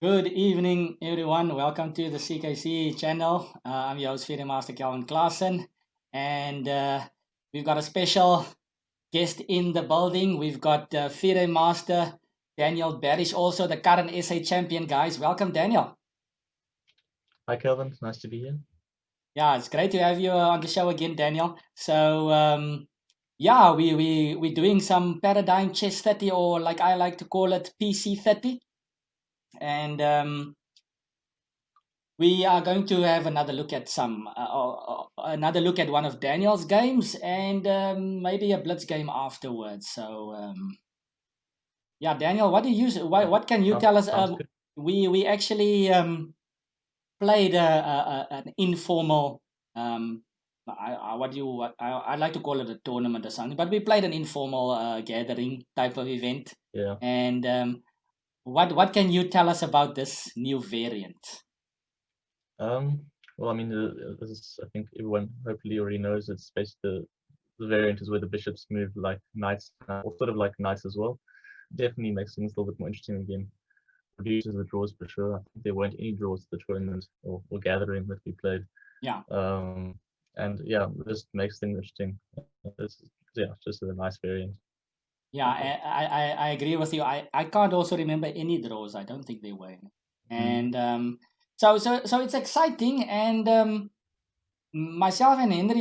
Good evening, everyone. Welcome to the CKC channel. I'm your host, Fide Master Daniel Klaasen, and we've got a special guest in the building. We've got Fide Master Daniel Barrish, also the current SA champion, guys. Welcome, Daniel. Hi, Kelvin. Nice to be here. Yeah, it's great to have you on the show again, Daniel. So, yeah, we're doing some paradigm Chess30, or like I like to call it, PC30. And we are going to have another look at another look at one of Daniel's games, and maybe a Blitz game afterwards. So yeah, Daniel, what do you use? What can you tell us? Sounds good. We actually played an informal. I'd like to call it a tournament or something, but we played an informal gathering type of event. Yeah. And what can you tell us about this new variant? Well, I mean, this is, I think everyone hopefully already knows it's basically the variant is where the bishops move like knights, or sort of like knights as well. Definitely makes things a little bit more interesting again. Reduces the draws for sure. I think there weren't any draws to the tournament or gathering that we played. Yeah. And yeah, this makes things interesting. It's just a nice variant. Yeah, I agree with you. I can't also remember any draws. I don't think they were. And so it's exciting. And myself and Henry,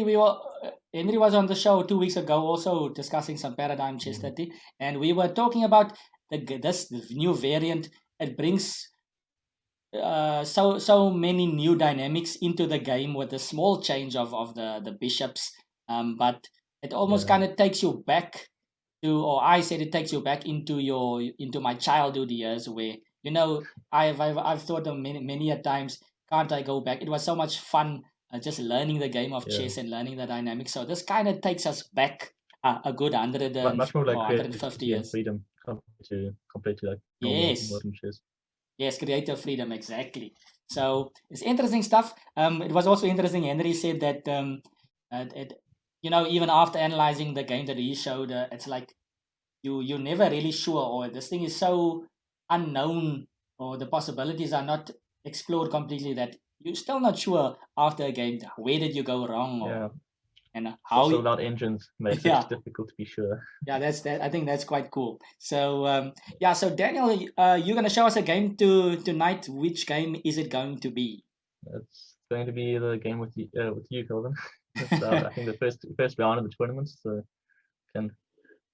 Henry was on the show 2 weeks ago, also discussing some paradigm Chess30, and we were talking about this new variant. It brings so many new dynamics into the game with the small change of the bishops, but it almost kind of takes you back to, or I said it takes you back into my childhood years, where I've thought of many a times, can't I go back? It was so much fun just learning the game of chess and learning the dynamics. So this kind of takes us back a good 100 much more like 150 years. Freedom compared to like modern chess. Yes, creative freedom, exactly. So it's interesting stuff. It was also interesting. Henry said that even after analyzing the game that he showed, it's like you're never really sure, or this thing is so unknown, or the possibilities are not explored completely, that you're still not sure after a game where did you go wrong, or and how also without engines makes it difficult to be sure. Yeah, I think that's quite cool. So so Daniel, you're gonna show us a game tonight. Which game is it going to be? It's going to be the game with you, Kelvin. I think the first round of the tournament, so can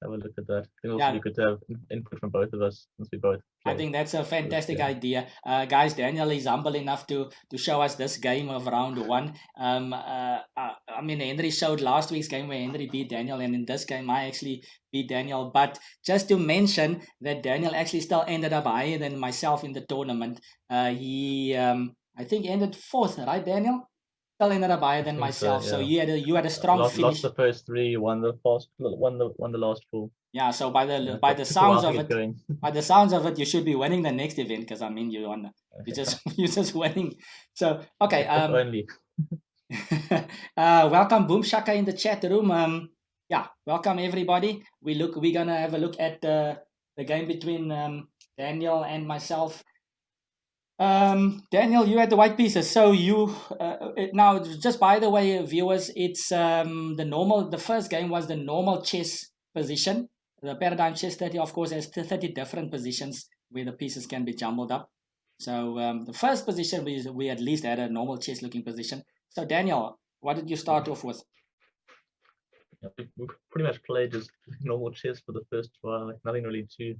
have a look at that. I think also we could have input from both of us, since we both play. I think that's a fantastic idea. Guys, Daniel is humble enough to show us this game of round one. I mean, Henry showed last week's game where Henry beat Daniel, and in this game I actually beat Daniel. But just to mention that Daniel actually still ended up higher than myself in the tournament. He I think ended fourth, right, Daniel? Still ended up higher than myself. So you had a strong finish. Lost the first three, won the last four. Yeah, so by the sounds of it, by the sounds of it, you should be winning the next event, because I mean you're just winning. So okay, only. welcome Boom Shaka in the chat room. Yeah, welcome everybody. We're gonna have a look at the game between Daniel and myself. Daniel, you had the white pieces. So you now, just by the way, viewers, it's the first game was the normal chess position. The paradigm Chess30, of course, has 30 different positions where the pieces can be jumbled up. So the first position, we at least had a normal chess looking position. So Daniel, what did you start off with? We pretty much played just normal chess for the first while, like nothing really too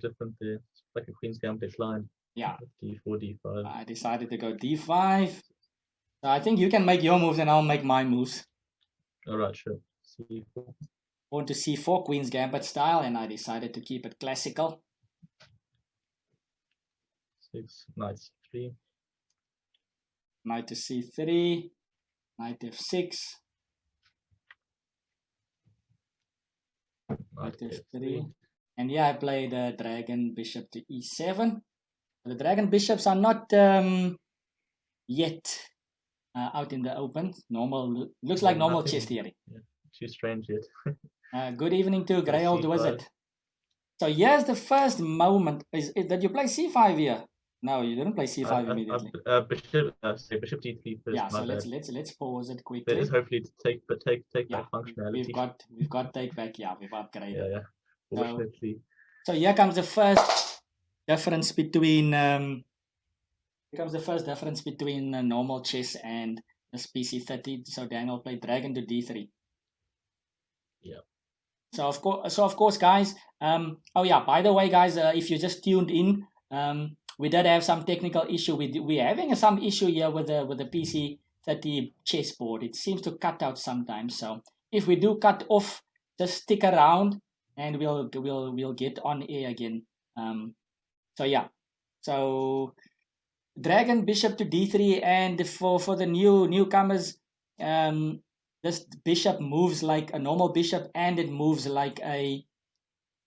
different there. It's like a Queen's Gambit line. Yeah. D4, D5. I decided to go D5. So I think you can make your moves and I'll make my moves. All right, sure. C4. Pawn to C4, Queen's Gambit style, and I decided to keep it classical. 6, Knight C3. Knight to C3, Knight F6. Knight F3. And yeah, I played Dragon Bishop to E7. The Dragon Bishops are not yet out in the open. Normal, looks like normal chess theory. Yeah, too strange yet. Good evening to Grey Old Wizard. So here's the first moment. Is that you play C5 here, No, you didn't play c5 immediately. Bishop d3 first. Yeah, my so bad. let's pause it quickly. There is hopefully to take Yeah, back functionality. we've got take back. Yeah, we've upgraded. Yeah. Fortunately. So here comes the first difference between normal chess and this PC30. So Daniel played dragon to d3. Yeah. So of course, guys. Oh yeah. By the way, guys, if you just tuned in, we did have some technical issue. We're having some issue here with the PC30 chessboard. It seems to cut out sometimes. So if we do cut off, just stick around, and we'll get on air again. So yeah. So dragon bishop to d3, and for the newcomers, this bishop moves like a normal bishop, and it moves like a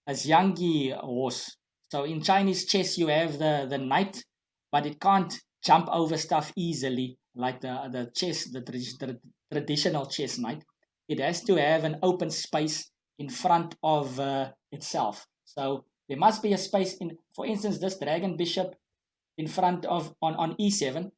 Xiangqi horse. So in Chinese chess, you have the knight, but it can't jump over stuff easily like the traditional chess knight. It has to have an open space in front of itself. So there must be a space in, for instance, this dragon bishop in front of on e7.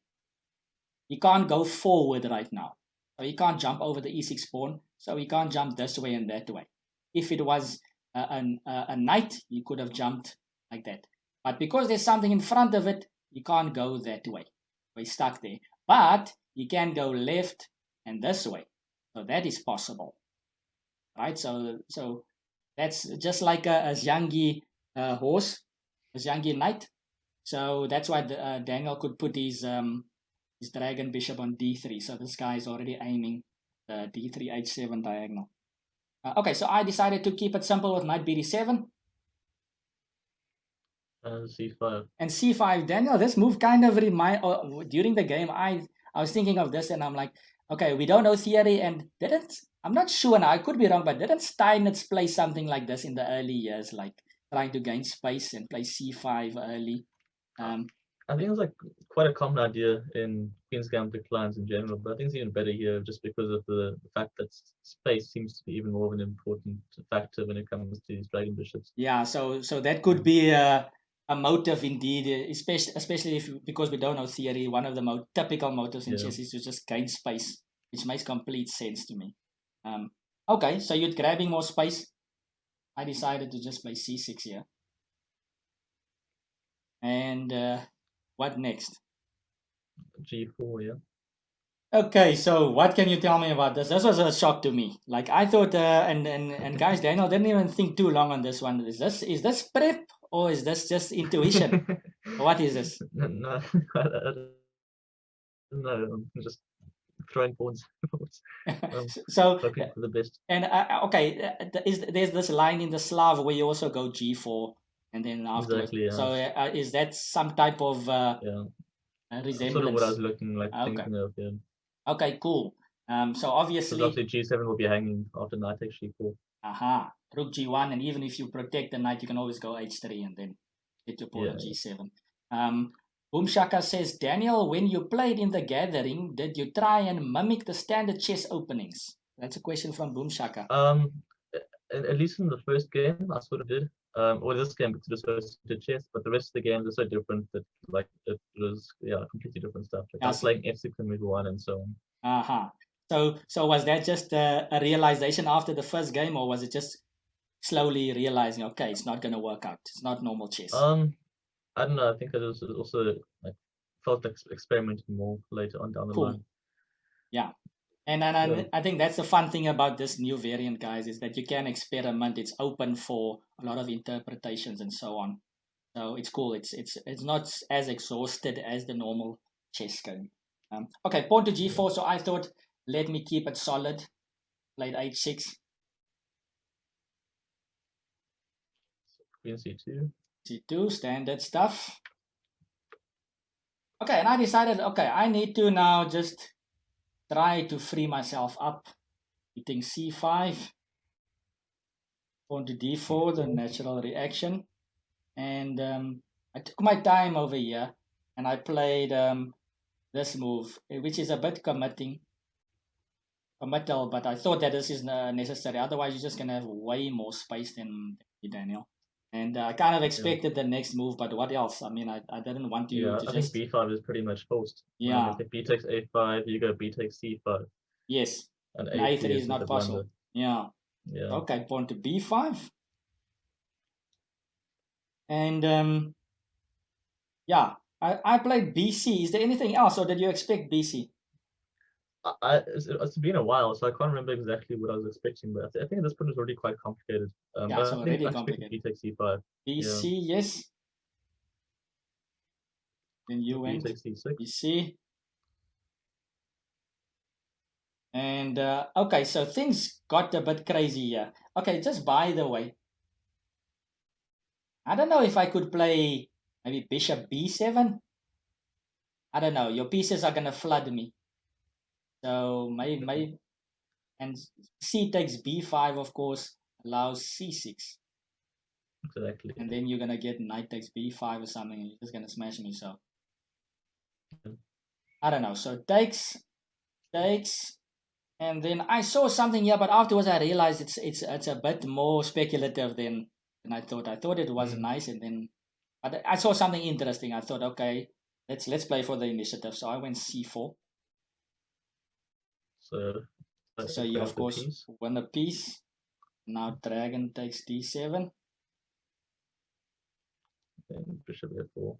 He can't go forward right now. So he can't jump over the e6 pawn. So he can't jump this way and that way. If it was a knight, he could have jumped like that. But because there's something in front of it, he can't go that way. So he's stuck there. But he can go left and this way. So that is possible. Right? So that's just like a Xiangqi horse, a Xiangqi knight. So that's why Daniel could put his dragon bishop on d3. So this guy is already aiming the d3 h7 diagonal. Okay, so I decided to keep it simple with knight bd7. c5. And c5, Daniel, this move kind of during the game, I was thinking of this and I'm like, okay, we don't know theory, and I'm not sure now, I could be wrong, but didn't Steinitz play something like this in the early years, like trying to gain space and play c5 early? I think it's like quite a common idea in Queen's Gambit clients in general, but I think it's even better here just because of the fact that space seems to be even more of an important factor when it comes to these dragon bishops. Yeah, so that could be a motive indeed, especially because we don't know theory. One of the typical motives in chess is to just gain space, which makes complete sense to me. Okay, so you're grabbing more space. I decided to just play c6 here. And what next? g4, yeah. Okay, so what can you tell me about this? This was a shock to me. Like I thought, and guys, Daniel didn't even think too long on this one. Is this prep or is this just intuition? What is this? No, I'm just throwing pawns. So hoping for the best. And okay, there's this line in the Slav where you also go g4 and then afterwards. Exactly, yeah. So is that some type of resemblance? Sort of what I was thinking of. Yeah. Okay, cool. So obviously, g7 will be hanging after knight takes g4. Aha, rook g1, and even if you protect the knight, you can always go h3 and then get your pawn on g7. Boomshaka says, Daniel, when you played in the gathering, did you try and mimic the standard chess openings? That's a question from Boomshaka. At least in the first game, I sort of did. Or this game, because it was to chess, but the rest of the games are so different that it was completely different stuff. Like I was playing f6 and move 1 and so on. So was that just a realization after the first game, or was it just slowly realizing, okay, it's not going to work out? It's not normal chess. I don't know. I think it was also felt like experimenting more later on down the line. Yeah. And I think that's the fun thing about this new variant, guys, is that you can experiment. It's open for a lot of interpretations and so on. So it's cool. It's not as exhausted as the normal chess game. Okay, pawn to g4. So I thought, let me keep it solid. Played h6. Queen c2. c2, standard stuff. Okay, and I decided, okay, I need to now just try to free myself up. Hitting c5. Pawn to d4, the natural reaction. And I took my time over here, and I played this move, which is a bit committal, but I thought that this is necessary. Otherwise, you're just going to have way more space than Daniel. And I kind of expected the next move, but what else? I mean, I didn't want you to I just... think b5 is pretty much forced. Yeah, If b takes a5, you go b takes c5, yes. and And a3 A3 is is not the possible. blunder. Yeah. Yeah. Okay, pawn to B5. And yeah, I played BC. Is there anything else, or did you expect BC? It's been a while, so I can't remember exactly what I was expecting, but I think this point is already quite complicated. Yeah, it's But I think already I expected complicated. b takes c5. Yeah. BC, yes. Then you B went takes c6. BC. And okay, so things got a bit crazy here. Okay, just by the way, I don't know if I could play maybe bishop b7. I don't know. Your pieces are gonna flood me. So maybe and c takes b5, of course, allows c6. Exactly. And then you're gonna get knight takes b5 or something, and you're just gonna smash me. So I don't know. So takes, and then I saw something here, but afterwards I realized it's a bit more speculative than I thought. I thought it was nice, and then but I saw something interesting. I thought, okay, let's play for the initiative. So I went c4. So you of course win a piece. Now dragon takes d7. And bishop f4.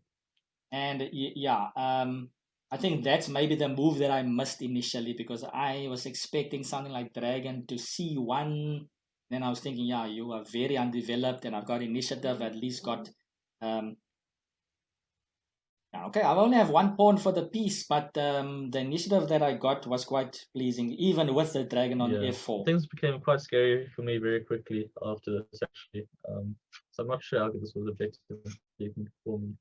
And yeah, I think that's maybe the move that I missed initially, because I was expecting something like dragon to c1. Then I was thinking, yeah, you are very undeveloped, and I've got initiative, at least got okay, I only have one pawn for the piece, but the initiative that I got was quite pleasing, even with the dragon on f4. Things became quite scary for me very quickly after this, actually. So I'm not sure how good this was objective for me.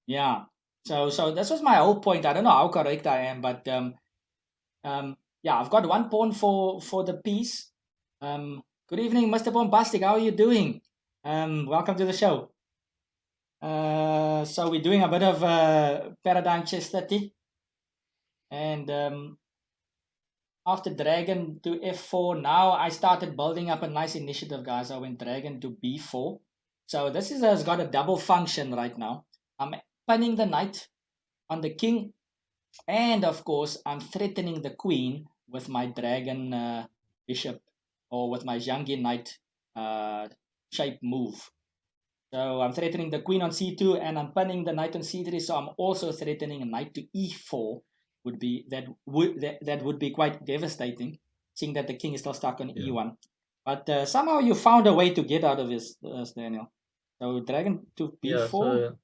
Yeah. So this was my whole point. I don't know how correct I am, but yeah, I've got one pawn for the piece. Good evening, Mr. Bombastic. How are you doing? Welcome to the show. So we're doing a bit of Paradigm Chess30. And after dragon to f4, now I started building up a nice initiative, guys. I went dragon to b4. So this has got a double function right now. I'm pinning the knight on the king, and of course I'm threatening the queen with my dragon bishop, or with my Zhangi knight shape move. So I'm threatening the queen on c2, and I'm pinning the knight on c3. So I'm also threatening a knight to e4. That would be quite devastating, seeing that the king is still stuck on e1. But somehow you found a way to get out of this, Daniel. So dragon to b4. Yeah, so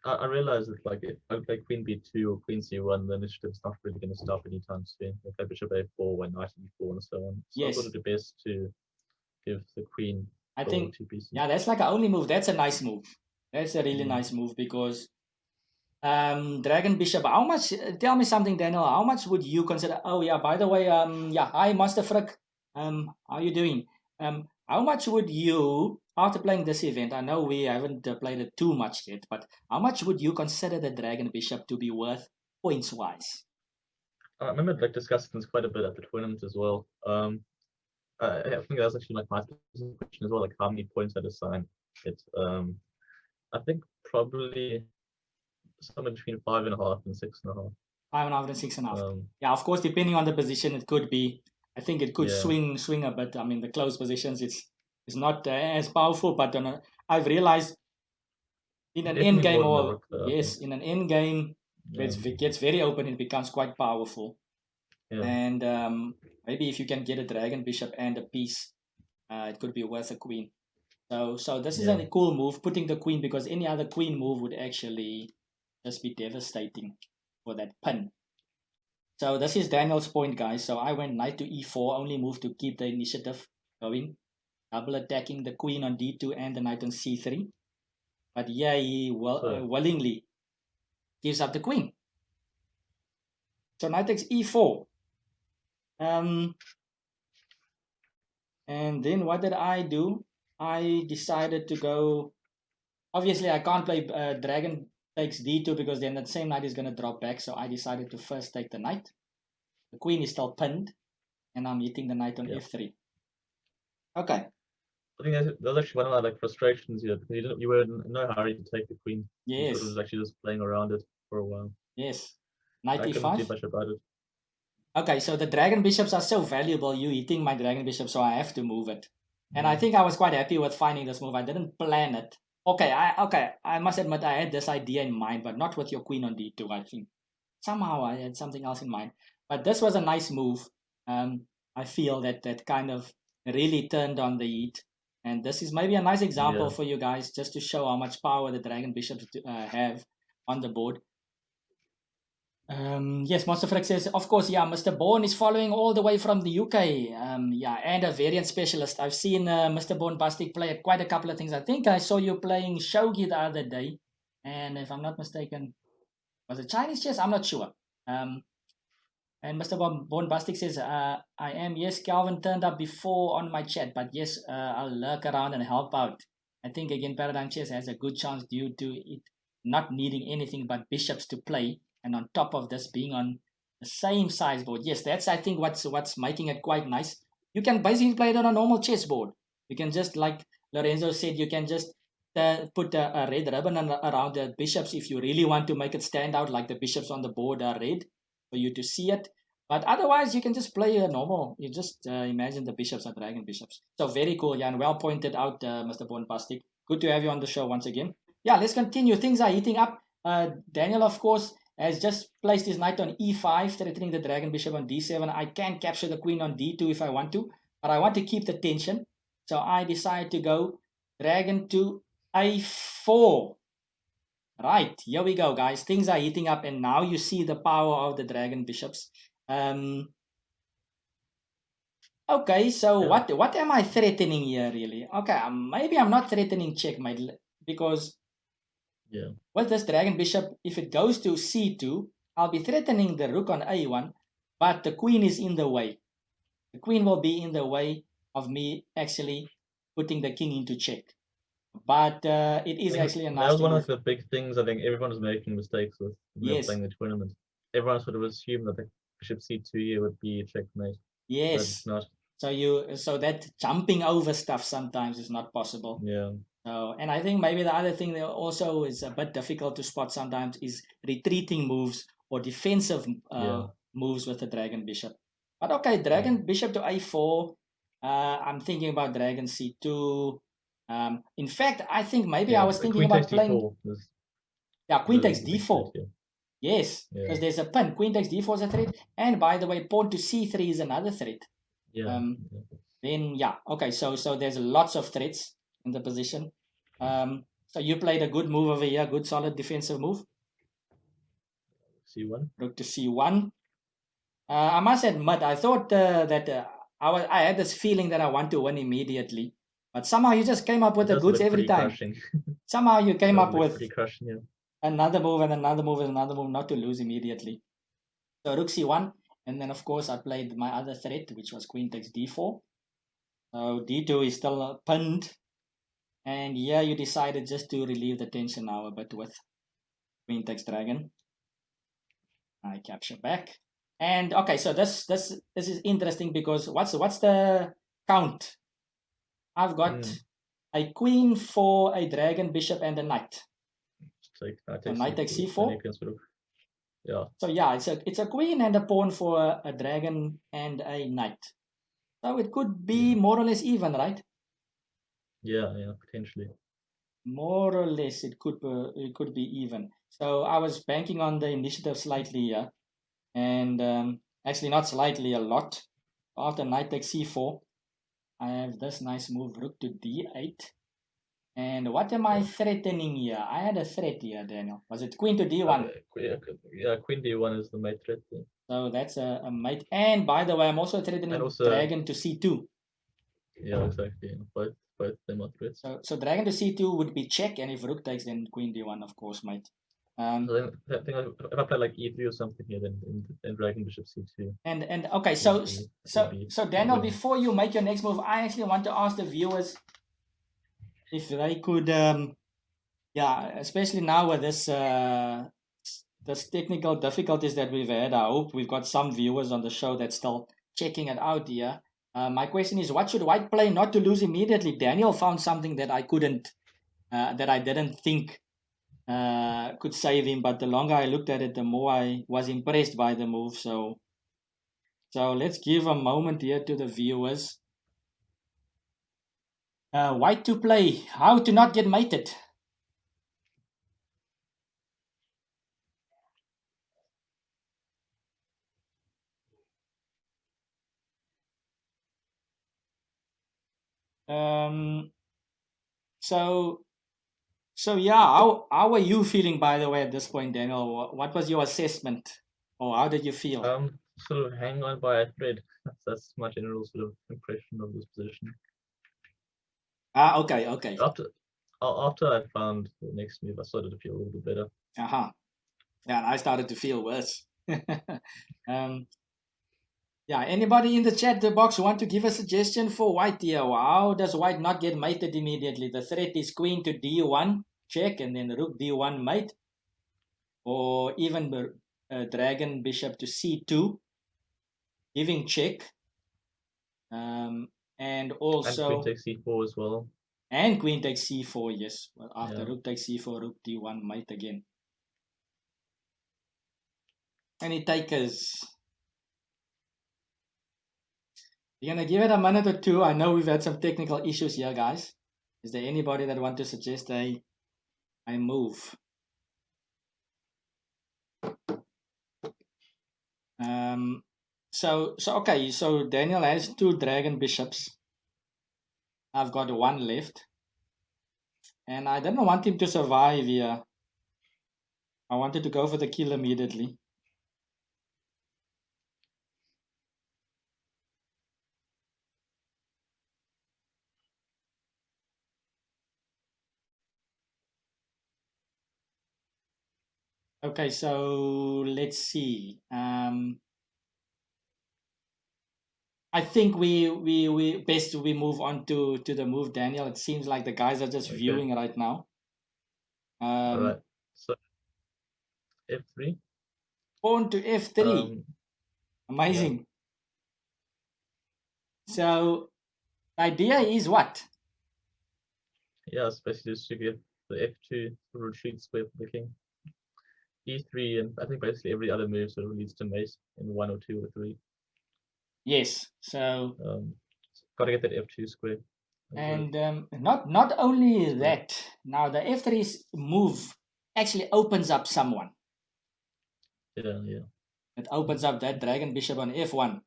I realized that, like, if I play queen b2 or queen c1, the initiative's not really going to stop anytime soon. If I bishop a4, when knight e4, and so on. So I thought it'd be best to give the queen I think, 2 pieces. Yeah, that's like an only move. That's a nice move. That's a really nice move, because dragon bishop. How much? Tell me something, Daniel. How much would you consider? Oh yeah, by the way, yeah. Hi, Master Frick. How are you doing? How much would you, after playing this event? I know we haven't played it too much yet, but how much would you consider the dragon bishop to be worth points wise? I remember like discussing this quite a bit at the tournament as well. I think that was actually like my question as well, like how many points I'd assign it. I think probably somewhere between 5.5 and 6.5. 5.5 and 6.5. Yeah, of course, depending on the position, it could be. I think it could swing a bit. I mean, the close positions, it's not as powerful. But I've realized in an end game, or in an end game, it gets very open. It becomes quite powerful. And maybe if you can get a dragon bishop and a piece, it could be worth a queen. So this is a cool move, putting the queen, because any other queen move would actually just be devastating for that pin. So this is Daniel's point, guys. So I went knight to e4, only move to keep the initiative going. Double attacking the queen on d2 and the knight on c3. But yeah, he willingly gives up the queen. So knight takes e4. And then what did I do? I decided to go... Obviously, I can't play dragon takes d2, because then that same knight is going to drop back. So I decided to first take the knight. The queen is still pinned, and I'm hitting the knight on f3. Okay. I think that was actually one of my like frustrations here, because you were in no hurry to take the queen. You sort of Yes, was actually just playing around it for a while. yes. I couldn't do 95. much about it. Okay, so the dragon bishops are so valuable. You hitting my dragon bishop, so I have to move it. And I think I was quite happy with finding this move. I didn't plan it. Okay, I must admit I had this idea in mind, but not with your queen on d2. I think somehow I had something else in mind. But this was a nice move. I feel that kind of really turned on the heat. And this is maybe a nice example Yeah. for you guys, just to show how much power the dragon bishops have on the board. Yes, Monster Frick says, of course, yeah, Mr. Bourne is following all the way from the UK. Yeah, and a variant specialist. I've seen Mr. Bourne Bastic play at quite a couple of things. I think I saw you playing Shogi the other day. And if I'm not mistaken, was it Chinese chess? I'm not sure. And Mr. Bourne Bastic says, I am, yes, Calvin turned up before on my chat, but yes, I'll lurk around and help out. I think, again, Paradigm Chess has a good chance due to it not needing anything but bishops to play. And on top of this, being on the same size board. Yes, that's, I think, what's making it quite nice. You can basically play it on a normal chessboard. You can just, like Lorenzo said, you can just put a red ribbon around the bishops if you really want to make it stand out, like the bishops on the board are red for you to see it. But otherwise, you can just play a normal. You just imagine the bishops are dragon bishops. So very cool, yeah, and well pointed out, Mr. Bonpastic. Good to have you on the show once again. Yeah, let's continue. Things are heating up. Daniel, of course, has just placed his knight on e5, threatening the dragon bishop on d7. I can capture the queen on d2 if I want to, but I want to keep the tension. So I decide to go dragon to a4. Right, here we go, guys. Things are heating up, and now you see the power of the dragon bishops. Okay, so Yeah. what am I threatening here, really? Okay, maybe I'm not threatening checkmate, because with this dragon bishop, if it goes to c2, I'll be threatening the rook on a1, but the queen is in the way. The queen will be in the way of me actually putting the king into check. But it is actually a nice. That was one of the big things I think everyone was making mistakes with when they were Yes. playing the tournament. Everyone sort of assumed that the bishop c2 here would be a checkmate. Yes. But it's not. So that jumping over stuff sometimes is not possible. Yeah. And I think maybe the other thing that also is a bit difficult to spot sometimes is retreating moves or defensive moves with the dragon bishop. But okay, dragon bishop to a4. I'm thinking about dragon c2. In fact, I think maybe I was thinking about playing. Queen takes d4. Yes, because there's a pin. Queen takes d4 is a threat. And by the way, pawn to c3 is another threat. Then, okay, so there's lots of threats in the position. So you played a good move over here, good solid defensive move. c1. Rook to c1. I must admit, I thought that I had this feeling that I want to win immediately. But somehow you just came up with the goods every time. Somehow you came up with another move and another move and another move, not to lose immediately. So rook c1. And then, of course, I played my other threat, which was queen takes d4. So d2 is still pinned. And here you decided just to relieve the tension now a bit with queen takes dragon. I capture back. And okay, so this is interesting because what's the count? I've got a queen for a dragon, bishop, and a knight. Knight takes c4. So yeah, it's a queen and a pawn for a dragon and a knight. So it could be more or less even, right? Yeah, potentially. More or less, it could be even. So I was banking on the initiative slightly here, and actually not slightly, a lot. After knight takes c4, I have this nice move, rook to d8. And what am I threatening here? I had a threat here, Daniel. Was it queen to d1? Queen d1 is the mate threat. So that's a mate. And by the way, I'm also threatening dragon to c2. Yeah, exactly. Both them are threats. So dragon to c2 would be check, and if rook takes, then queen d1, of course, mate. So then, if I play like e3 or something here, then dragon bishop c2. And okay, so Daniel, before you make your next move, I actually want to ask the viewers if they could, especially now with this technical difficulties that we've had. I hope we've got some viewers on the show that's still checking it out here. My question is, what should white play not to lose immediately? Daniel found something that I couldn't, that I didn't think could save him. But the longer I looked at it, the more I was impressed by the move. So let's give a moment here to the viewers. White to play, how to not get mated. So yeah, how are you feeling, by the way, at this point, Daniel? What was your assessment, or how did you feel? Sort of hang on by a thread. That's my general sort of impression of this position. Okay. After I found the next move, I started to feel a little bit better. Yeah, and I started to feel worse. Yeah, anybody in the chat box want to give a suggestion for white here? How does white not get mated immediately? The threat is queen to d1, check, and then rook d1 mate. Or even dragon bishop to c2, giving check. And also... And queen takes c4 as well. And queen takes c4, yes. Well, after rook takes c4, rook d1 mate again. Any takers? We're going to give it a minute or two. I know we've had some technical issues here, guys. Is there anybody that want to suggest a move? Okay, so Daniel has 2 dragon bishops. I've got 1 left. And I didn't want him to survive here. I wanted to go for the kill immediately. Okay, so let's see. I think we best we move on to the move, Daniel. It seems like the guys are just viewing right now. All right. So f3. Pawn to f3. Amazing. Yeah. So the idea is what? Yeah, especially just to get the f2 retreat square for the king. e3, and I think basically every other move sort of leads to mate in 1 or 2 or 3. Yes, so got to get that f2 square. And not only that, now the f3 move actually opens up someone. Yeah. It opens up that dragon bishop on f1.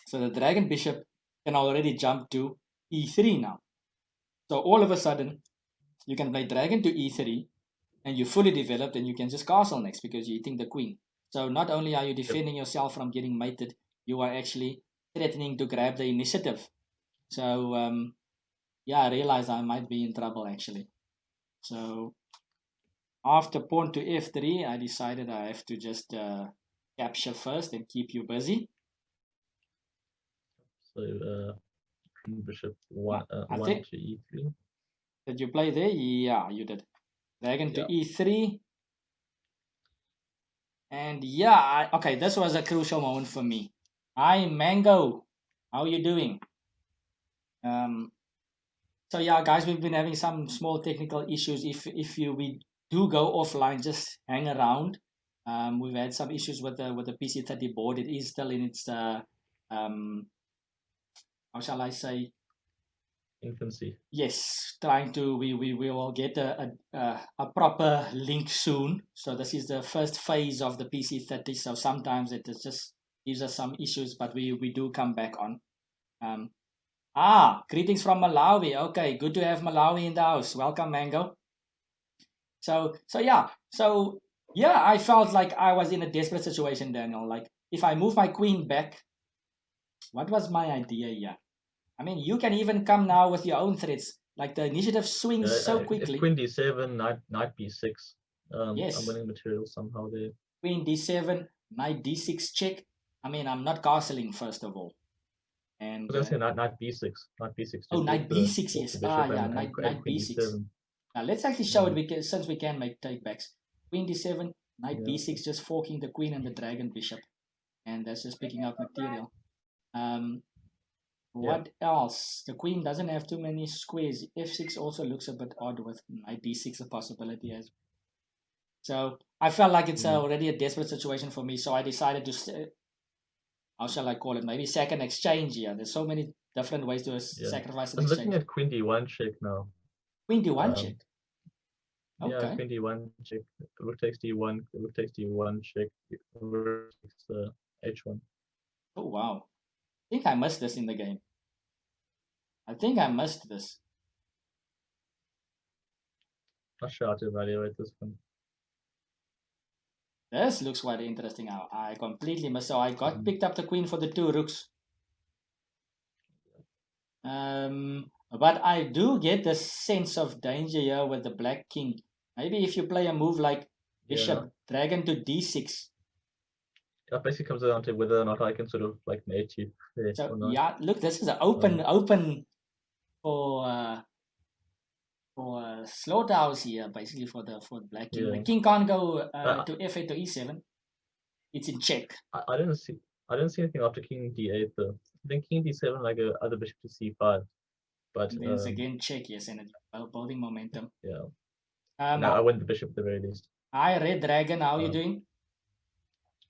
So the dragon bishop can already jump to e3 now. So all of a sudden, you can play dragon to e3, and you're fully developed, and you can just castle next because you're eating the queen. So not only are you defending yourself from getting mated, you are actually threatening to grab the initiative. So yeah, I realized I might be in trouble actually. So after pawn to f3, I decided I have to just capture first and keep you busy. So bishop 1 to e3. Did you play there? Yeah, you did. Dragon to e3. And yeah, okay, this was a crucial moment for me. Hi, Mango. How are you doing? So yeah, guys, we've been having some small technical issues. If we do go offline, just hang around. We've had some issues with the PC30 board. It is still in its how shall I say? Infancy. Yes, trying to. We will get a proper link soon. So this is the first phase of the PC30. So sometimes it just gives us some issues, but we do come back on. Greetings from Malawi. Okay, good to have Malawi in the house. Welcome, Mango. So yeah, I felt like I was in a desperate situation, Daniel. Like if I move my queen back, what was my idea here? I mean, you can even come now with your own threats. Like the initiative swings so quickly. Queen d7, knight b6. Yes. I'm winning material somehow there. Queen d7, knight d6 check. I mean, I'm not castling first of all. And I was going to say knight b6. Knight b6. Oh, knight b6, yes. Knight b6. Now let's actually show it since we can make takebacks. Queen d7, knight b6, just forking the queen and the dragon bishop. And that's just picking up material. What else? The queen doesn't have too many squares. F6 also looks a bit odd with knight d6 a possibility as well. So I felt like it's already a desperate situation for me. So I decided to, how shall I call it? Maybe sack an exchange here. There's so many different ways to sacrifice an I'm exchange. looking at queen d1 check now. Queen d1 check? Okay. Yeah, queen d1 check. Rook takes d1, rook takes d1 check, rook takes h1. Oh, wow. I think I missed this in the game. I think I missed this. Not sure how to evaluate this one. This looks quite interesting. I completely missed. So I got picked up the queen for the 2 rooks. But I do get the sense of danger here with the black king. Maybe if you play a move like bishop dragon to d6. That basically comes down to whether or not I can sort of like mate you. So yeah, look, this is an open for slaughterhouse here, basically for the black king. The king can't go to f8 to e7. It's in check. I don't see anything after king d8 though. I think king d7 like a other bishop to c5. But and then it's again check, yes, and it's building momentum. Yeah. Now I win the bishop at the very least. Hi, Red Dragon, how are you doing?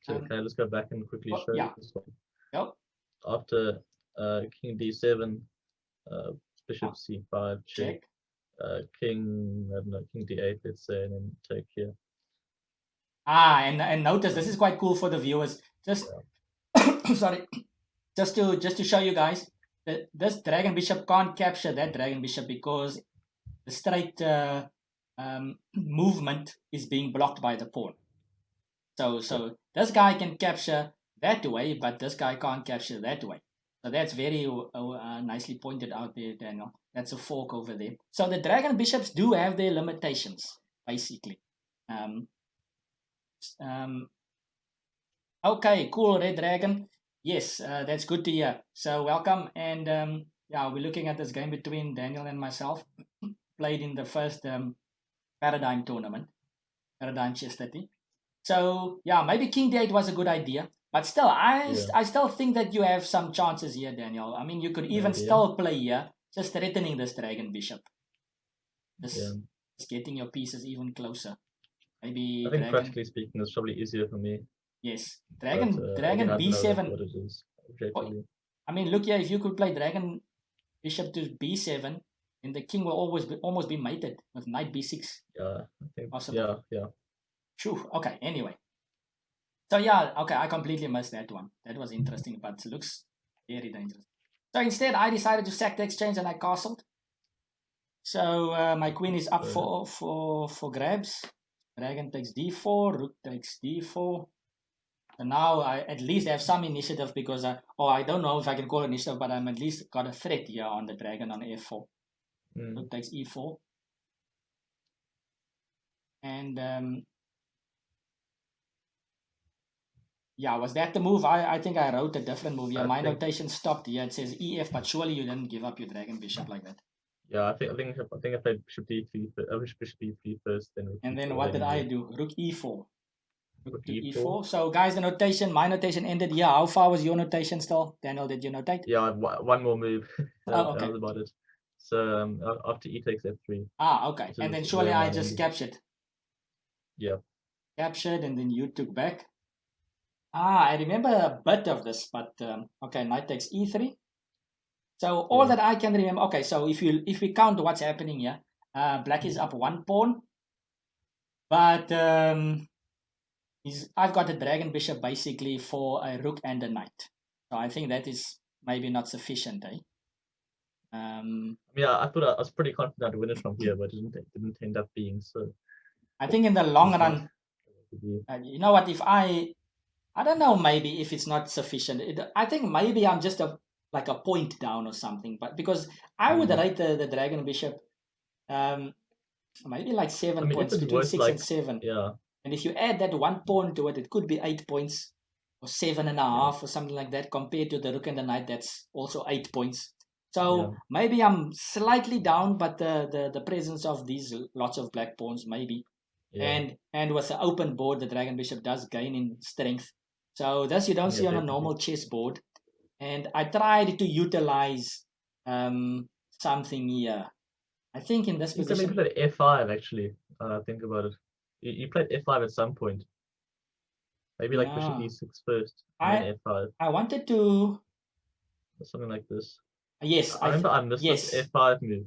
So let's go back and quickly show this one. Yep. After king d7, bishop c5 check. King d8, let's say, and then take here. And notice this is quite cool for the viewers. Just sorry, just to show you guys that this dragon bishop can't capture that dragon bishop because the straight movement is being blocked by the pawn. So this guy can capture that way, but this guy can't capture that way. So that's very nicely pointed out there, Daniel. That's a fork over there. So the dragon bishops do have their limitations, basically. Okay, cool, Red Dragon. Yes, that's good to hear. So welcome, and we're looking at this game between Daniel and myself, played in the first Paradigm tournament, Paradigm Chess30. So maybe King D8 was a good idea, but still, I still think that you have some chances here, Daniel. I mean, you could even still play here, just threatening this dragon bishop, just getting your pieces even closer. Maybe I think practically speaking, it's probably easier for me. Yes, dragon b7. What it is, I mean, look here. If you could play dragon bishop to b7, then the king will almost be mated with knight b6. Yeah, I think. Possible. Yeah. True. Okay. Anyway, so okay, I completely missed that one. That was interesting, but it looks very dangerous. So instead, I decided to sack the exchange and I castled. So my queen is up for grabs. Dragon takes d4, rook takes d4. And now I at least have some initiative because I don't know if I can call it initiative, but I'm at least got a threat here on the dragon on f4. Rook takes e4. And was that the move? I think I wrote a different move. Yeah, my notation stopped here. It says ef, but surely you didn't give up your dragon bishop like that. Yeah, I think I played bishop d3, bishop d3 first, then. And then what did I do? Rook e4. Rook to e4. So guys, my notation ended here. How far was your notation still? Daniel, did you notate? Yeah, one more move. Okay. That was about it. So after e takes f3. Okay. And then surely I just captured. Yeah. Captured, and then you took back. I remember a bit of this, but okay, knight takes e3. So all that I can remember. Okay, so if we count what's happening here, black is up 1 pawn, but I've got a dragon bishop basically for a rook and a knight. So I think that is maybe not sufficient, eh? I thought I was pretty confident to win it from here, but it didn't end up being so. I think in the long run, you know what? If I don't know, maybe if it's not sufficient, I think maybe I'm just a point down or something. But because I would rate the dragon bishop, maybe like 7 points between 6 and 7. Yeah. And if you add that 1 pawn to it, it could be 8 points or 7.5 or something like that. Compared to the rook and the knight, that's also 8 points. So maybe I'm slightly down, but the presence of these lots of black pawns maybe. Yeah. And with the open board, the dragon bishop does gain in strength. So this you don't see on a normal chess board. and I tried to utilize something here. I think in this You could maybe position, play F5 actually. Think about it. You played F5 at some point. Maybe like bishop yeah, E6 first, and then I F5, I wanted to. or something like this. Yes, I remember I missed this yes, F5 move.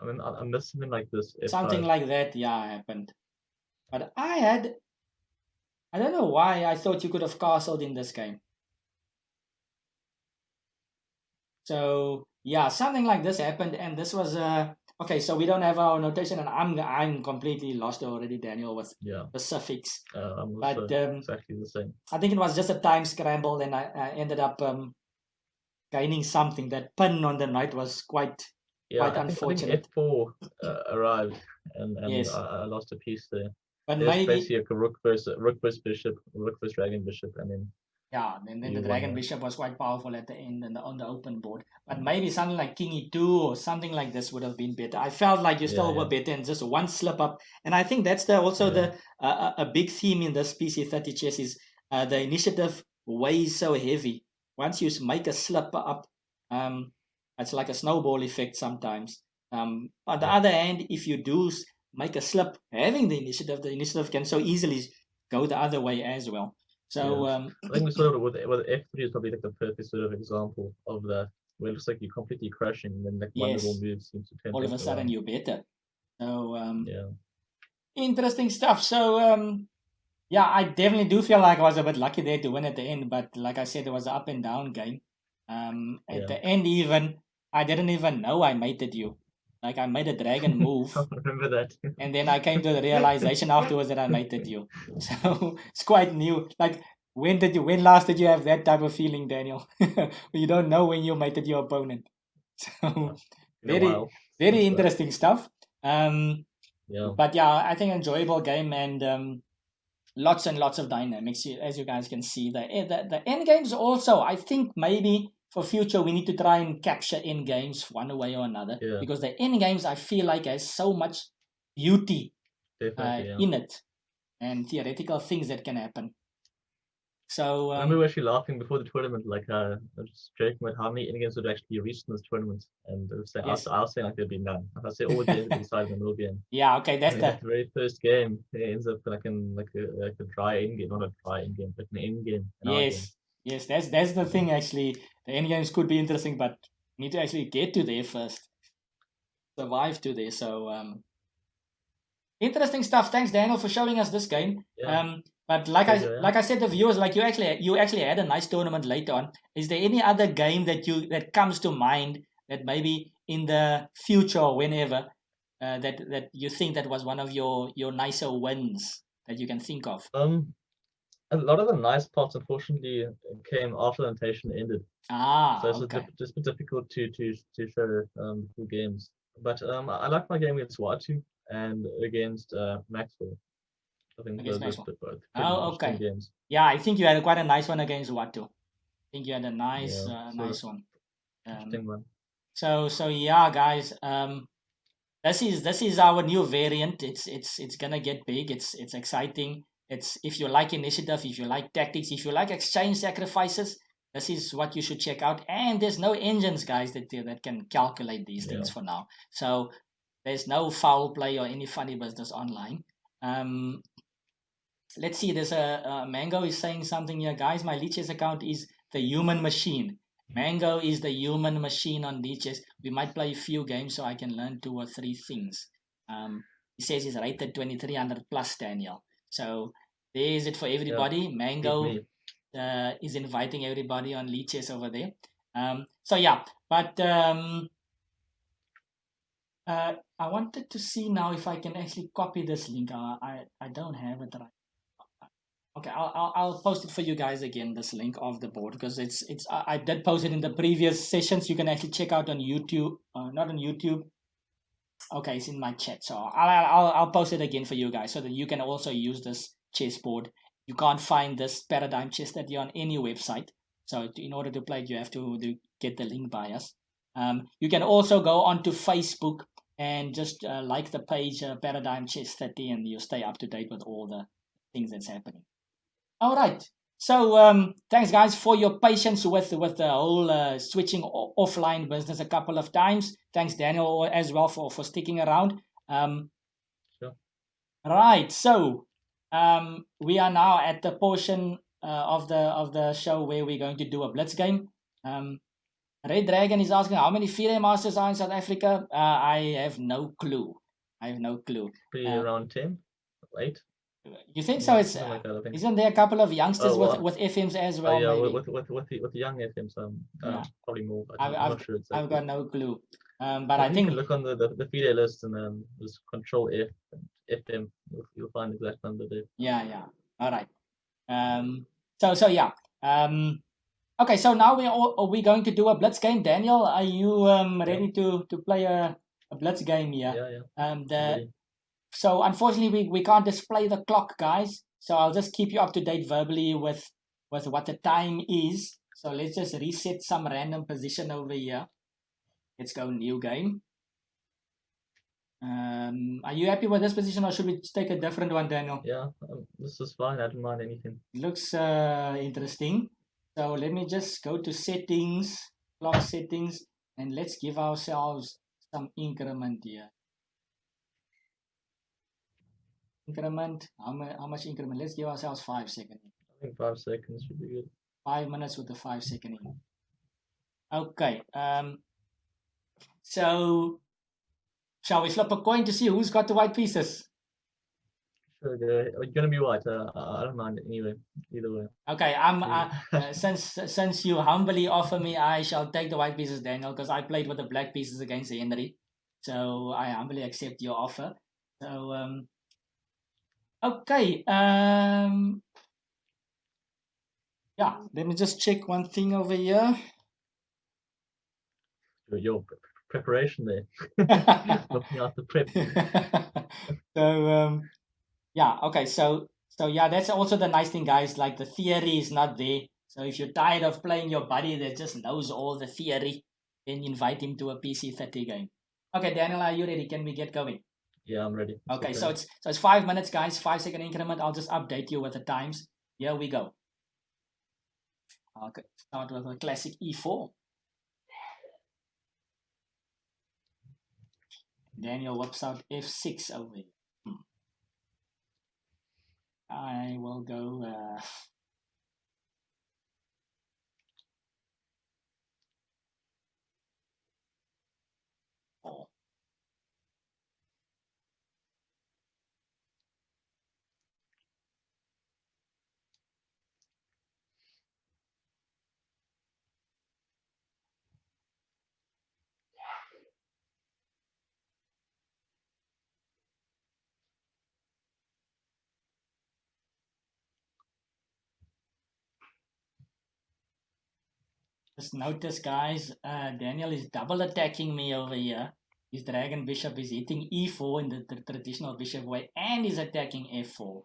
I mean, I missed something like this something F5. like that. Yeah, happened. But I don't know why I thought you could have castled in this game. So yeah, something like this happened, and this was okay. So we don't have our notation, and I'm completely lost already, Daniel, with Yeah, specifics. I'm also But exactly the same. I think it was just a time scramble, and I ended up gaining something. That pin on the knight was quite Yeah, I think unfortunate. F4 arrived, and Yes, I lost a piece there. but There's maybe basically a rook versus bishop, rook versus dragon bishop, and then yeah. Then the you won dragon that. bishop was quite powerful at the end and on the open board. But maybe something like king e2 or something like this would have been better. I felt like you Yeah, still were yeah, better and just one slip up. And I think that's also yeah, the a big theme in this PC30 chess is the initiative weighs so heavy. Once you make a slip up, um, it's like a snowball effect sometimes. On the yeah. other hand, if you do make a slip, having the initiative can so easily go the other way as well. Yeah, So I think we sort of with F3 is probably like the perfect sort of example of that, where it looks like you're completely crashing, and then like one little yes, move seems to turn all of things a sudden around. you're better. So Yeah, interesting stuff. So yeah, I definitely do feel like I was a bit lucky there to win at the end, but like I said, it was an up and down game. At yeah. the end, even I didn't even know I mated you. Like I made a dragon move, I remember that. and then I came to the realization afterwards that I mated you. So it's quite new. Like when last did you have that type of feeling, Daniel? You don't know when you mated your opponent. So In a very while very since that. interesting stuff. Yeah, But yeah, I think enjoyable game and lots and lots of dynamics as you guys can see. The end games also. I think maybe for future we need to try and capture end games one way or another yeah, because the end games I feel like has so much beauty definitely. Yeah. in it and theoretical things that can happen. So I remember we were actually laughing before the tournament, like I was just joking about how many games would actually reach in this tournament, and yes, I was saying like there'd be none. I say all the games would be decided in the middle game. yeah, okay, And that's then the that very first game, it ends up like a dry end game, not a dry end game, but an end game in our game. yes, that's the Yeah, thing actually. The end games could be interesting, but you need to actually get to there first, survive to there. So interesting stuff. Thanks, Daniel, for showing us this game. yeah, But pleasure. Yeah. like I said, the viewers, like you actually had a nice tournament later on. Is there any other game that comes to mind that maybe in the future or whenever that you think that was one of your nicer wins that you can think of? A lot of the nice parts, unfortunately, came after the invitation ended, so Ah, it's okay. just been difficult to show full games. But I like my game against Watu and against Maxwell. I think Against those Maxwell. are both pretty Oh, interesting okay. games. Yeah, I think you had quite a nice one against Watu. I think you had a Yeah, sort of nice one. Um, interesting one. so yeah, guys. This is our new variant. It's gonna get big. It's exciting. It's if you like initiative, if you like tactics, if you like exchange sacrifices, this is what you should check out. And there's no engines, guys, that can calculate these Yeah, things for now. So there's no foul play or any funny business online. Um, let's see. There's a Mango is saying something here, guys. My Leeches account is the human machine. Mango is the human machine on Leeches. We might play a few games so I can learn 2 or 3 things. He says he's rated 2300 plus, Daniel. So there is it for yeah, everybody. beat Mango me. is inviting everybody on Leeches over there. So yeah, but I wanted to see now if I can actually copy this link. I don't have it right. Okay, I'll post it for you guys again. This link of the board because it's I did post it in the previous sessions. You can actually check out on YouTube. Not on YouTube. Okay, it's in my chat. So I'll post it again for you guys so that you can also use this chessboard. You can't find this paradigm Chess30 on any website. So in order to play it, you have to get the link by us. You can also go onto Facebook and just like the page Paradigm Chess30 and you'll stay up to date with all the things that's happening. All right. So thanks guys for your patience with the whole switching offline business a couple of times. Thanks Daniel as well for sticking around. Sure. Right, so we are now at the portion of the show where we're going to do a blitz game. Red Dragon is asking how many Fide Masters are in South Africa. I have no clue. Be around 10, 8. You think so? It's something like that, I think. Isn't there a couple of youngsters well, with FMs as well? yeah, maybe? with the young FMs, Yeah. probably more. I've I'm not sure exactly. I've got no clue. But I you think can look on the FIDE list and just Control F and FM. You'll find the exact number there. yeah. All right. So yeah. Okay. So now are we going to do a blitz game? Daniel, are you ready to play a blitz game here? Yeah. So unfortunately we can't display the clock, guys. So I'll just keep you up to date verbally with what the time is. So let's just reset some random position over here. Let's go new game. Are you happy with this position, or should we take a different one, Daniel? Yeah, this is fine. I don't mind anything. Looks interesting. So let me just go to settings, clock settings, and let's give ourselves some increment here. Increment, how much increment? Let's give ourselves 5 seconds. I think 5 seconds should be good. 5 minutes with the 5 second in. Okay. So shall we flip a coin to see who's got the white pieces? Sure, you're gonna be white. I don't mind anyway. Either way. Okay, since you humbly offer me, I shall take the white pieces, Daniel, because I played with the black pieces against Henry. So I humbly accept your offer. So okay. Yeah, let me just check one thing over here. Your preparation there. Looking out the prep. So yeah, okay, so yeah, that's also the nice thing, guys. Like, the theory is not there. So if you're tired of playing your buddy that just knows all the theory, then invite him to a PC30 game. Okay, Daniel, are you ready? Can we get going? Yeah, I'm ready. Okay, so it's 5 minutes, guys. 5 second increment. I'll just update you with the times. Here we go. Okay, start with a classic E4. Daniel whips out F6 over here. I will go four. Just notice, guys, Daniel is double attacking me over here. His dragon bishop is hitting E4 in the traditional bishop way, and he's attacking F4.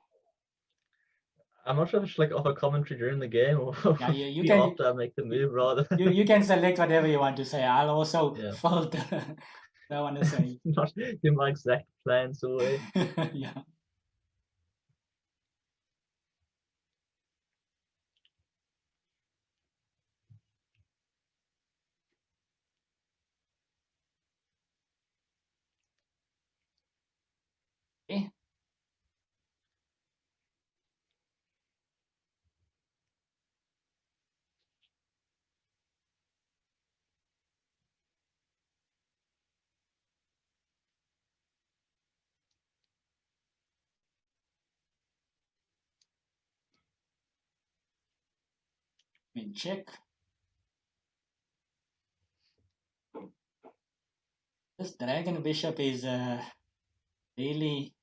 I'm not sure if I should like offer commentary during the game or yeah, you can, after I make the move rather. you can select whatever you want to say. I'll also filter. I want to say. Not give my exact plans away. Yeah. Okay. Let me check. This dragon bishop is really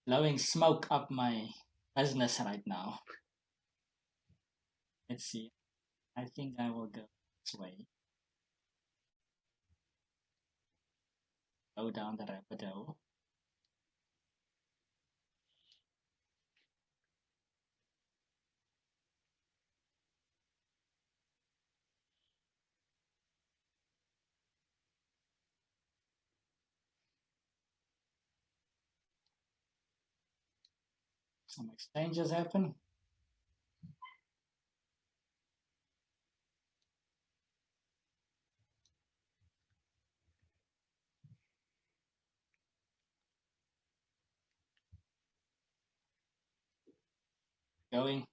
blowing smoke up my business right now. Let's see. I think I will go this way. Go down the rabbit hole. Some exchanges happen. going.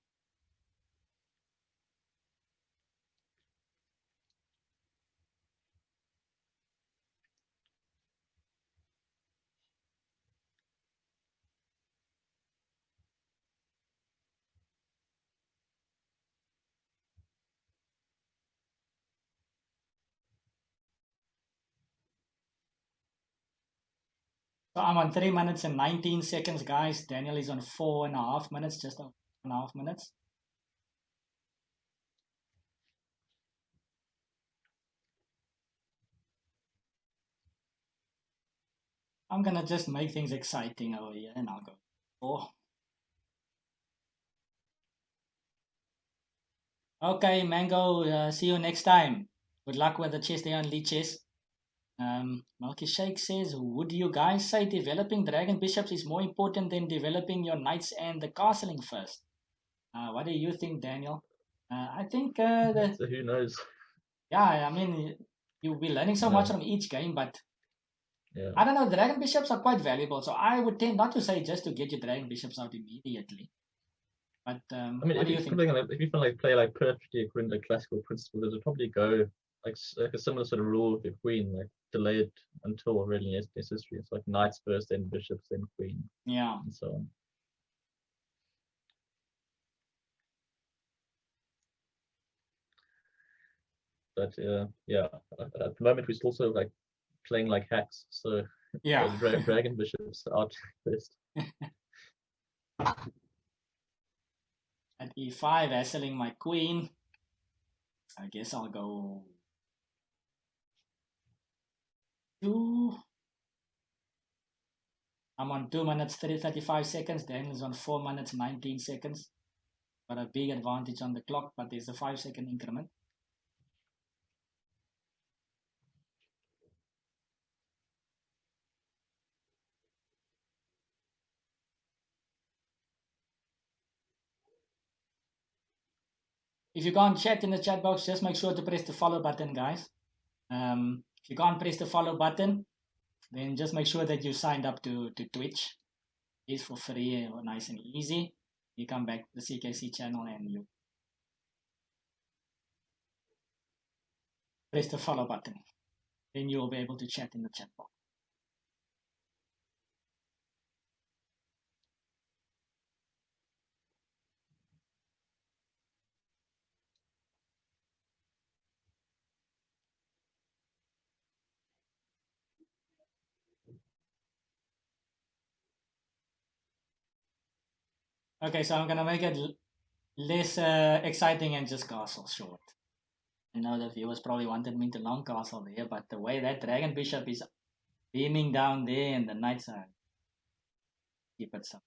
So I'm on 3 minutes and 19 seconds, guys. Daniel is on 4.5 minutes, just 4.5 minutes. I'm gonna just make things exciting over here, and I'll go 4. Okay, Mango. See you next time. Good luck with the Chess30 on Lead Chess. Milky Shake says, would you guys say developing dragon bishops is more important than developing your knights and the castling first? What do you think, Daniel? I think So who knows? yeah, I mean, you'll be learning so much from each game, but yeah. I don't know, dragon bishops are quite valuable, so I would tend not to say just to get your dragon bishops out immediately. But I mean, what if do you you think? if you can play like perfectly according to classical principles, it would probably go like a similar sort of rule with your queen, like delay it until really necessary. It's like knights first, then bishops, then queen. Yeah. And so on. But yeah, at the moment we're still sort of like playing like hacks. So yeah, dragon bishops out first. At e5, hassling my queen. I guess I'll go 2. I'm on 2 minutes 35 seconds. Daniel's on 4 minutes 19 seconds. Got a big advantage on the clock, but there's a 5-second increment. If you can't chat in the chat box, just make sure to press the follow button, guys. If you can't press the follow button, then just make sure that you signed up to Twitch. It's for free, nice and easy. You come back to the CKC channel and you press the follow button. Then you'll be able to chat in the chat box. Okay, so I'm gonna make it less exciting and just castle short. I know the viewers probably wanted me to long castle there, but the way that dragon bishop is beaming down there and the knights are keep it simple.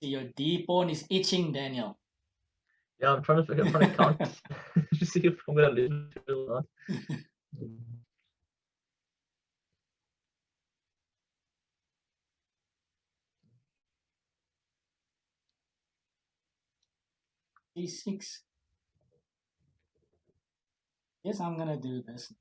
See, your D pawn is itching, Daniel. Yeah, I'm trying to count to see if I'm gonna lose or not. D6. Yes, I'm gonna do this.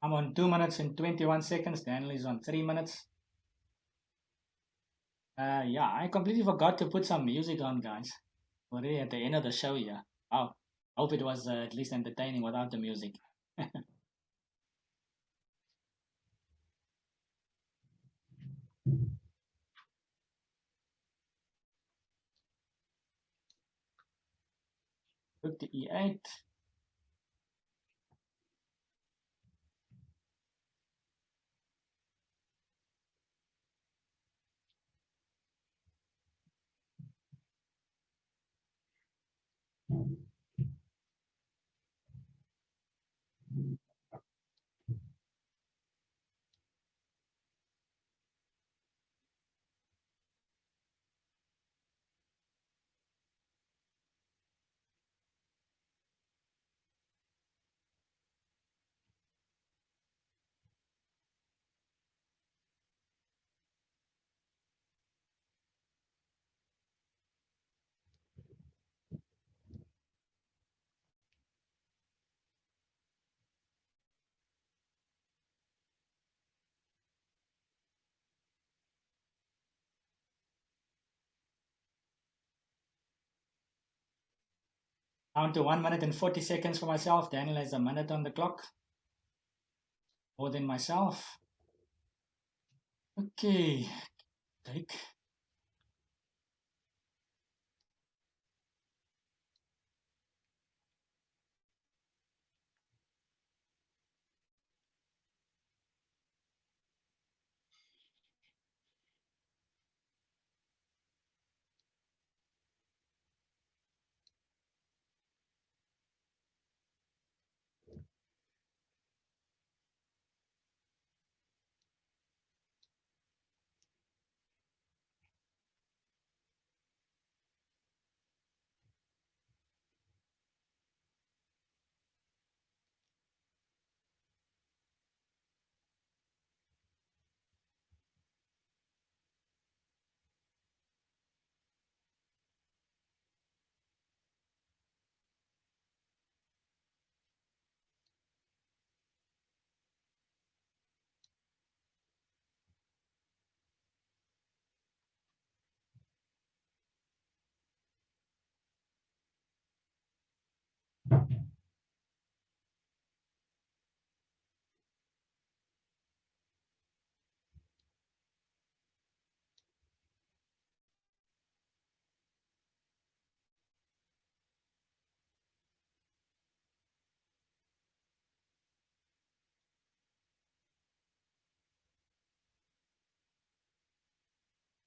I'm on 2 minutes and 21 seconds. Daniel is on 3 minutes. Yeah, I completely forgot to put some music on, guys. Already at the end of the show, yeah. Oh, hope it was at least entertaining without the music. Rook to E8. Down to 1 minute and 40 seconds for myself. Daniel has a minute on the clock. More than myself. Okay. Take.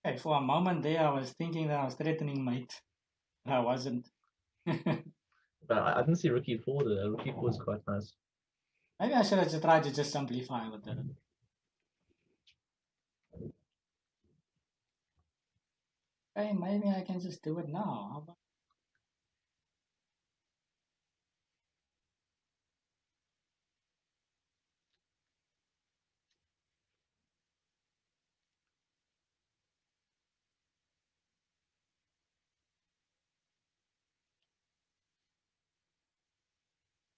Okay, for a moment there, I was thinking that I was threatening mate. But I wasn't. But I didn't see Rookie 4 there. Rookie 4 is quite nice. Maybe I should have just tried to just simplify with it. Okay, maybe I can just do it now. How about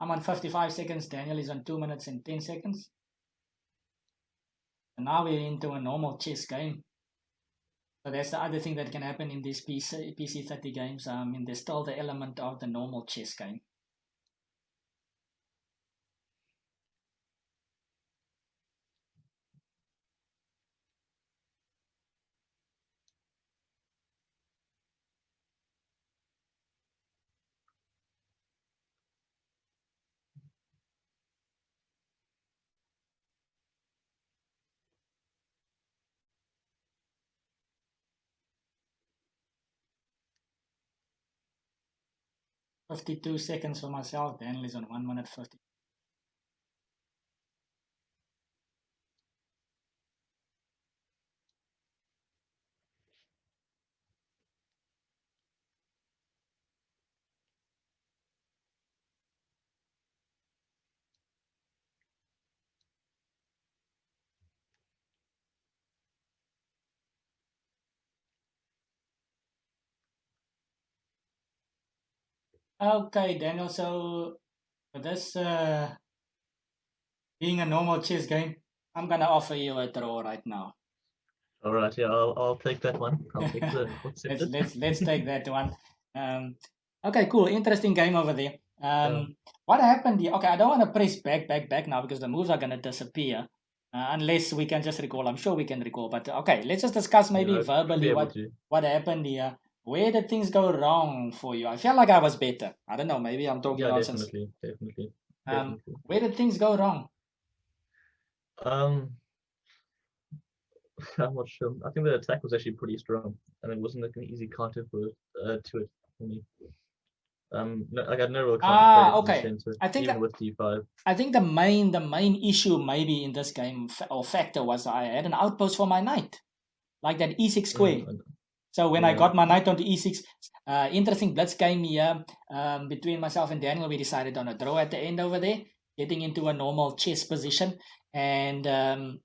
I'm on 55 seconds. Daniel is on 2 minutes and 10 seconds. And now we're into a normal chess game. So that's the other thing that can happen in these PC30 games. I mean, there's still the element of the normal chess game. $52 seconds for myself. Daniel is on 1 minute 50. Okay, Daniel, so for this being a normal chess game, I'm going to offer you a draw right now. All right, yeah, I'll take that one. I'll take the let's take that one. Okay, cool. Interesting game over there. What happened here? Okay, I don't want to press back now because the moves are going to disappear. Unless we can just recall. I'm sure we can recall. But okay, let's just discuss maybe verbally what happened here. Where did things go wrong for you? I felt like I was better. I don't know. Maybe I'm talking nonsense. Definitely. Where did things go wrong? I'm not sure. I think the attack was actually pretty strong, and it wasn't like an easy counter to it for me. I got no real counter okay. I think even with D5. I think the main issue maybe in this game or factor was I had an outpost for my knight, like that E6 square. So when I got my knight onto E6, interesting blitz game here between myself and Daniel. We decided on a draw at the end over there, getting into a normal chess position. And the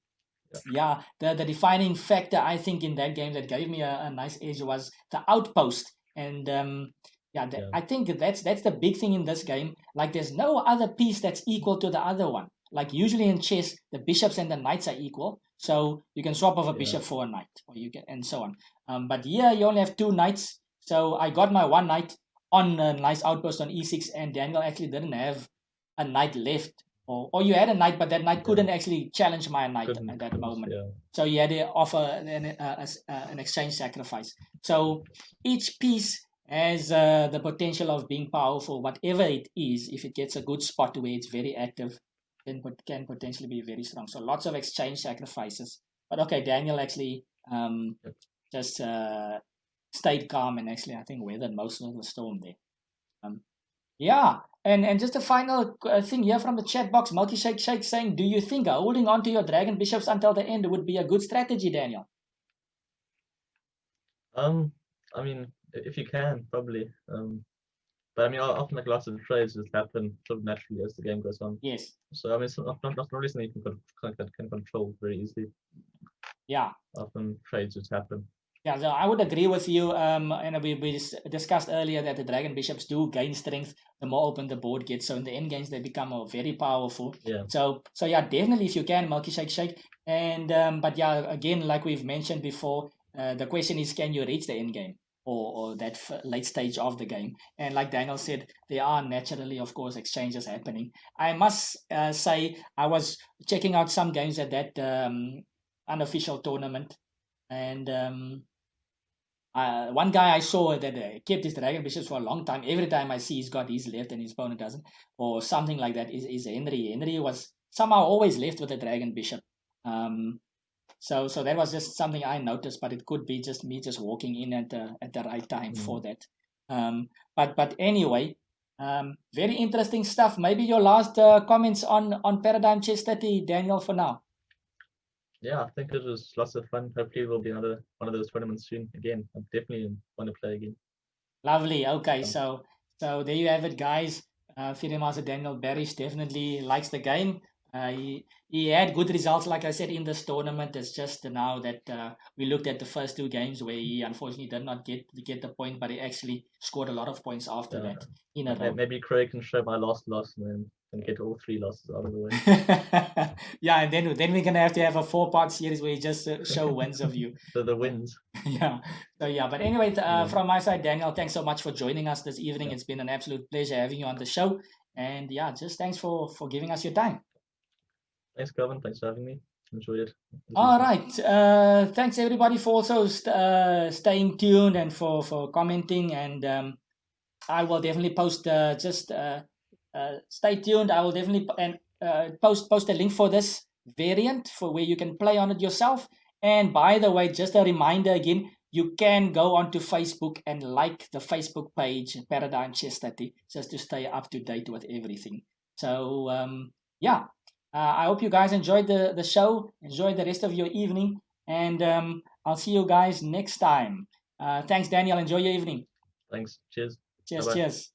defining factor, I think, in that game that gave me a nice edge was the outpost. And I think that's the big thing in this game. Like there's no other piece that's equal to the other one. Like usually in chess, the bishops and the knights are equal. So you can swap off a bishop for a knight, or you can, and so on. But here you only have 2 knights. So I got my 1 knight on a nice outpost on e6, and Daniel actually didn't have a knight left, or you had a knight, but that knight couldn't actually challenge my knight at that moment. Yeah. So you had to offer an exchange sacrifice. So each piece has the potential of being powerful, whatever it is. If it gets a good spot where it's very active, then can potentially be very strong. So lots of exchange sacrifices. But okay, Daniel actually just stayed calm and actually, I think, weathered most of the storm there. Yeah, and just a final thing here from the chat box, Multi Shake saying, do you think holding on to your dragon bishops until the end would be a good strategy, Daniel? I mean, if you can, probably. But I mean, often like lots of trades just happen sort of naturally as the game goes on. Yes. So I mean, it's not really something you can control very easily. Yeah. Often trades just happen. Yeah, so I would agree with you. And we discussed earlier that the dragon bishops do gain strength the more open the board gets. So in the end games, they become very powerful. Yeah. So yeah, definitely if you can, Multi Shake. And but yeah, again, like we've mentioned before, the question is, can you reach the end game or that late stage of the game? And like Daniel said, there are naturally, of course, exchanges happening. I must say, I was checking out some games at that unofficial tournament, and one guy I saw that kept his dragon bishops for a long time. Every time I see he's got his left and his opponent doesn't, or something like that, is Henry. Henry was somehow always left with a dragon bishop. So that was just something I noticed, but it could be just me just walking in at the right time for that. But anyway, very interesting stuff. Maybe your last comments on Paradigm Chess30, Daniel, for now. Yeah, I think it was lots of fun. Hopefully, it will be another one of those tournaments soon again. I definitely want to play again. Lovely. Okay, so there you have it, guys. Fide Master Daniel Barrish definitely likes the game. He had good results, like I said, in this tournament. It's just now that we looked at the first two games where he unfortunately did not get the point, but he actually scored a lot of points after that. Maybe Craig can show my last loss and get all three losses out of the way. Yeah, and then we're gonna have to have a 4-part series where you just show wins of you. So the wins. Yeah. So yeah, but anyway, from my side, Daniel, thanks so much for joining us this evening. It's been an absolute pleasure having you on the show, and yeah, just thanks for giving us your time. Thanks, Calvin. Thanks for having me. Enjoyed it. All right. Thanks everybody for also staying tuned and for commenting. And I will definitely post. Stay tuned. I will definitely post a link for this variant for where you can play on it yourself. And by the way, just a reminder again, you can go onto Facebook and like the Facebook page Paradigm Chess30 just to stay up to date with everything. So yeah. I hope you guys enjoyed the show. Enjoy the rest of your evening. And I'll see you guys next time. Thanks, Daniel. Enjoy your evening. Thanks. Cheers. Cheers. Bye-bye. Cheers.